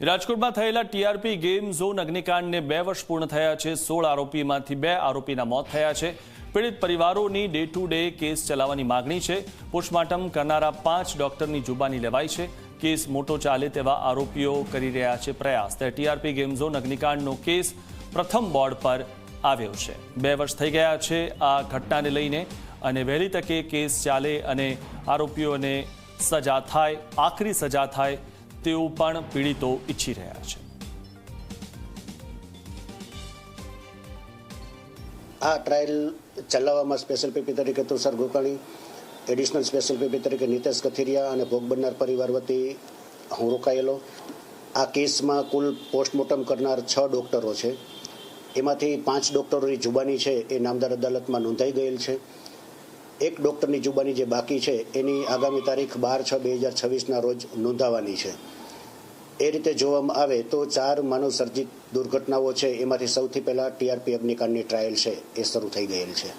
રાજકોટમાં થયેલા TRP game zone અગ્નિકાંડને 2 વર્ષ પૂર્ણ થયા છે। 16 આરોપીમાંથી 2 આરોપીના મોત થયા છે। પીડિત પરિવારોની ડે ટુ ડે કેસ ચલાવવાની માગણી છે। પોસ્ટમોર્ટમ કરનારા 5 ડોક્ટરની જુબાની લેવાઈ છે। કેસ મોટો ચાલે તેવા આરોપીઓ કરી રહ્યા છે પ્રયાસ। તે ટીઆરપી ગેમ ઝોન અગ્નિકાંડનો કેસ પ્રથમ બોર્ડ પર આવ્યો છે। 2 વર્ષ થઈ ગયા છે આ ઘટનાને લઈને અને વહેલી તકે કેસ ચાલે અને આરોપીઓને સજા થાય, આખરી સજા થાય તેવું પણ પીડિતો ઈચ્છી રહ્યા છે। આ ટ્રાયલ ચલાવવામાં સ્પેશિયલ પીપી તરીકે Tushar Gokani, additional special PP તરીકે નીતેશ કથિરિયા અને ભોગ બનનાર પરિવાર વતી હું રોકાયેલો। આ કેસમાં કુલ પોસ્ટમોર્ટમ કરનાર 6 ડોક્ટરો છે। એમાંથી 5 ડોક્ટરોની જુબાની છે એ નામદાર અદાલતમાં નોંધાઈ ગયેલ છે। એક ડોક્ટરની જુબાની જે બાકી છે એની આગામી તારીખ 12/6/2026ના રોજ નોંધાવાની છે। એ રીતે જોવામાં આવે તો 4 માનવ સર્જિત દુર્ઘટનાઓ છે એમાંથી સૌથી પહેલા ટીઆરપી અગ્નિકાંડની ટ્રાયલ છે એ શરૂ થઈ ગયેલ છે।